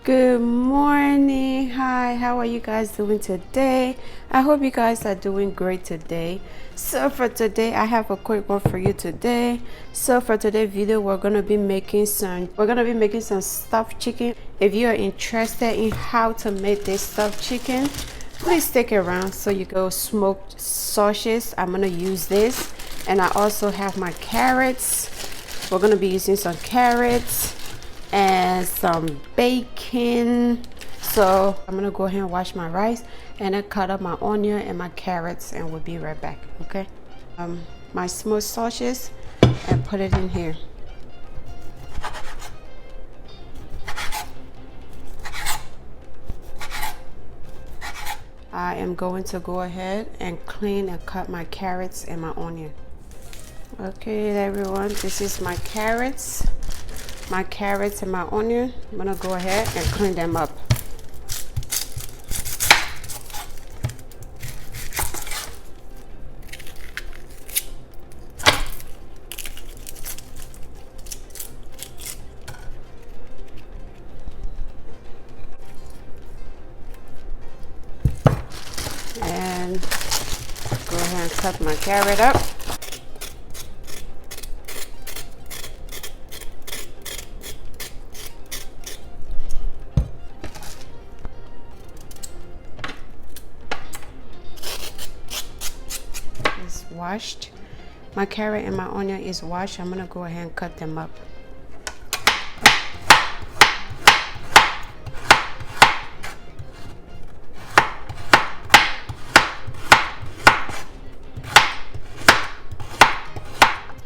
Good morning. Hi, how are you guys doing today? I hope you guys are doing great today. So for today, I have a quick one for you today. So for today's video, we're gonna be making some stuffed chicken. If you are interested in how to make this stuffed chicken, please stick around. So you go smoked sausage. I'm gonna use this, and I also have my carrots. We're gonna be using some carrots and some bacon. So I'm gonna go ahead and wash my rice and then cut up my onion and my carrots, and we'll be right back. Okay, my smoked sausage, and put it in here. I am going to go ahead and clean and cut my carrots and my onion. Okay everyone, this is my carrots and my onion. I'm gonna go ahead and clean them up. And go ahead and cut my carrot up. It's washed. My carrot and my onion is washed. I'm gonna go ahead and cut them up.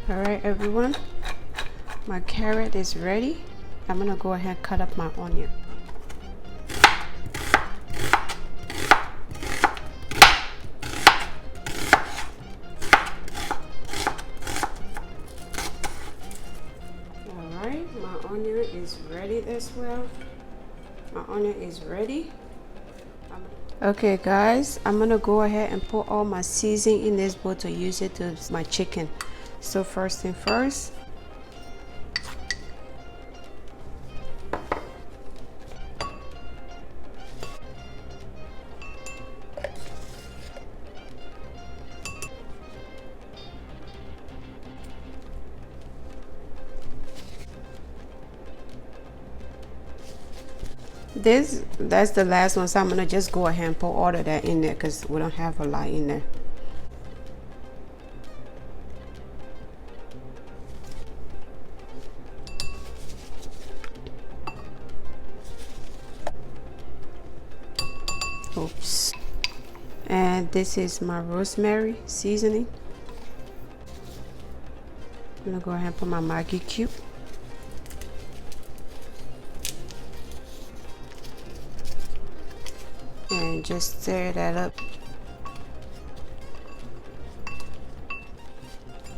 All right everyone, my carrot is ready. I'm gonna go ahead and cut up my onion. All right, my onion is ready as well. My onion is ready. Okay guys, I'm gonna go ahead and put all my seasoning in this bowl to use it to my chicken. So first thing first, that's the last one, so I'm gonna just go ahead and put all of that in there because we don't have a lot in there. Oops. And this is my rosemary seasoning. I'm gonna go ahead and put my Maggi cube. And just stir that up.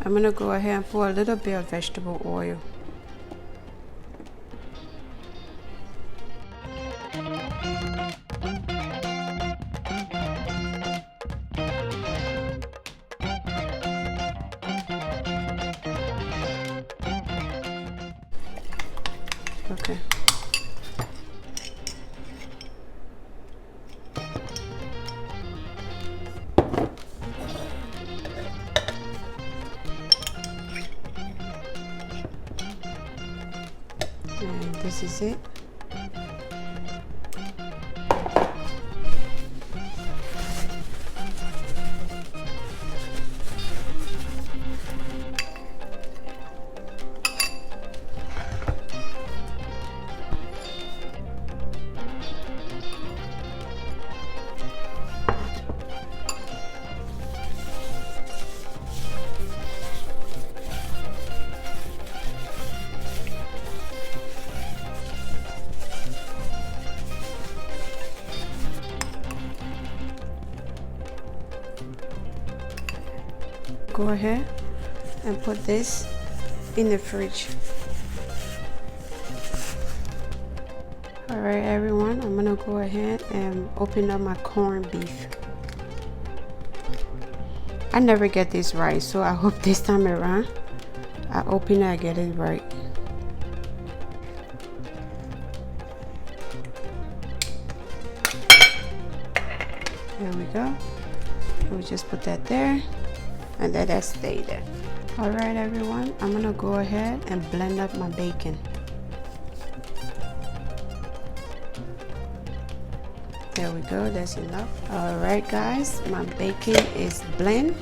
I'm gonna go ahead and pour a little bit of vegetable oil. Okay. And this is it. Go ahead and put this in the fridge. All right everyone, I'm gonna go ahead and open up my corned beef. I never get this right, so I hope this time around I open it, I get it right. There we go. We'll just put that there and let that stay there. All right, everyone, I'm gonna go ahead and blend up my bacon. There we go, that's enough. All right, guys, my bacon is blend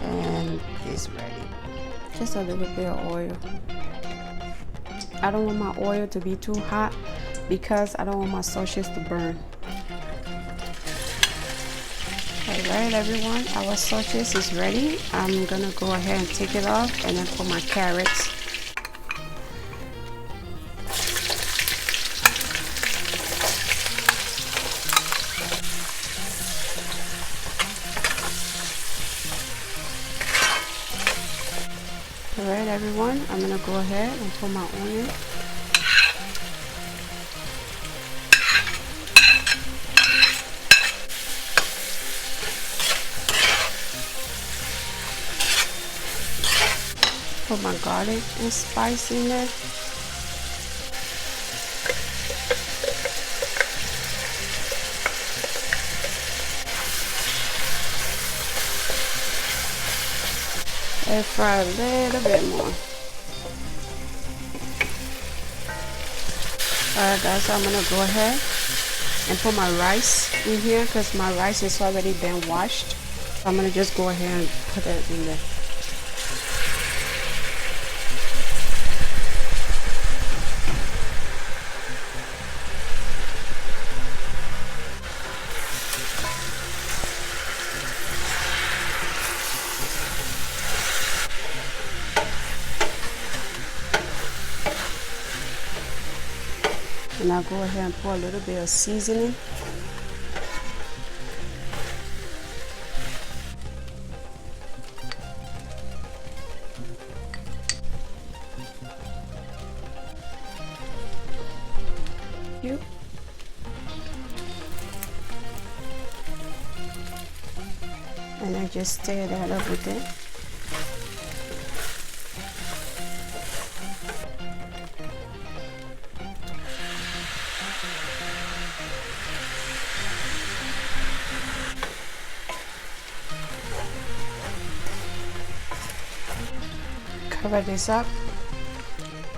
and it's ready. Just a little bit of oil. I don't want my oil to be too hot because I don't want my sausage to burn. All right, everyone, our sausage is ready. I'm gonna go ahead and take it off and then put my carrots. All right, everyone, I'm gonna go ahead and put my onion. Put my garlic and spice in there. And fry a little bit more. Alright, guys, so I'm gonna go ahead and put my rice in here because my rice is already been washed. So I'm gonna just go ahead and put it in there. And I'll go ahead and pour a little bit of seasoning. And I just stir that up with it. Cover this up,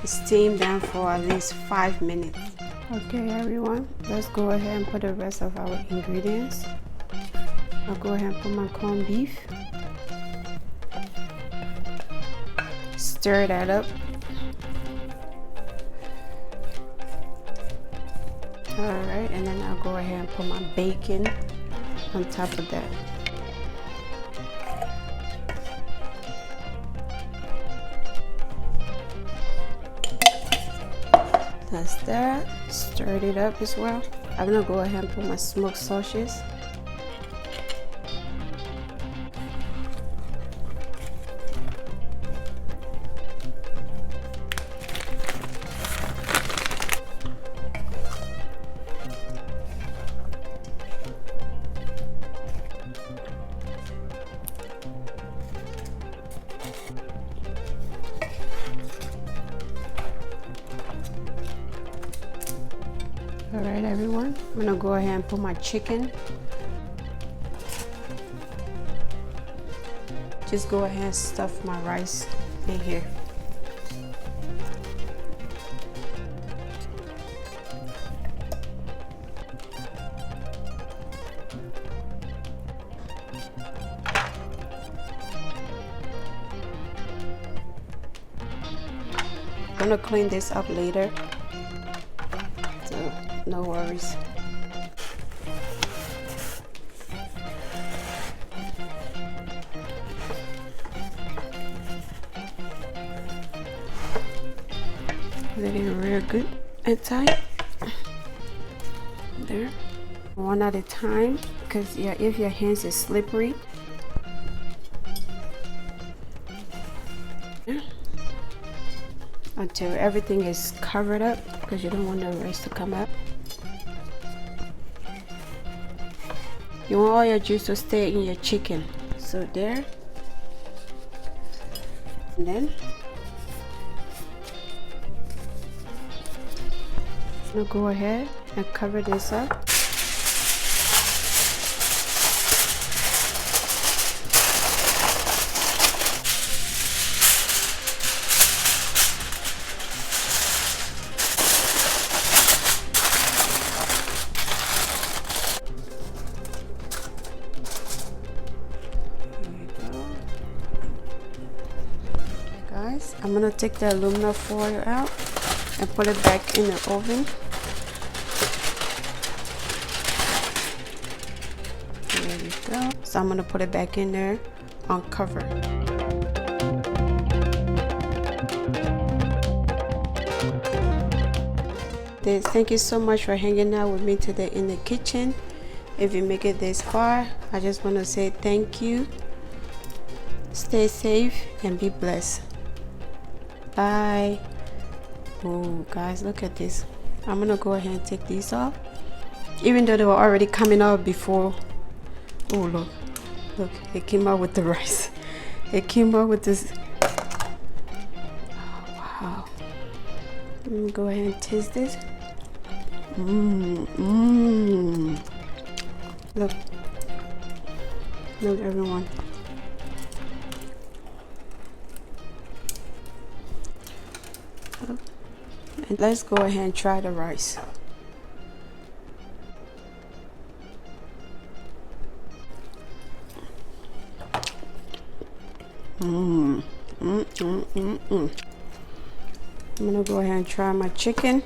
steam them for at least 5 minutes. Okay, everyone, let's go ahead and put the rest of our ingredients. I'll go ahead and put my corned beef, stir that up. All right, and then I'll go ahead and put my bacon on top of that. That's that. Stir it up as well. I'm gonna go ahead and put my smoked sausage. All right, everyone, I'm gonna go ahead and put my chicken. Just go ahead and stuff my rice in here. I'm gonna clean this up later, so no worries. Put it in real good and tight. There. One at a time, because if your hands is slippery. Yeah. Until everything is covered up, because you don't want the rice to come up. You want all your juice to stay in your chicken. So there. And then I'm gonna go ahead and cover this up. I'm gonna take the aluminum foil out and put it back in the oven. There we go. So I'm gonna put it back in there on cover. Thank you so much for hanging out with me today in the kitchen. If you make it this far, I just want to say thank you. Stay safe and be blessed. Bye. Oh guys, look at this. I'm gonna go ahead and take these off, even though they were already coming out before. Oh look, it came out with the rice. It came out with this. Oh, wow. Let me go ahead and taste this. Look everyone. And let's go ahead and try the rice. I'm gonna go ahead and try my chicken.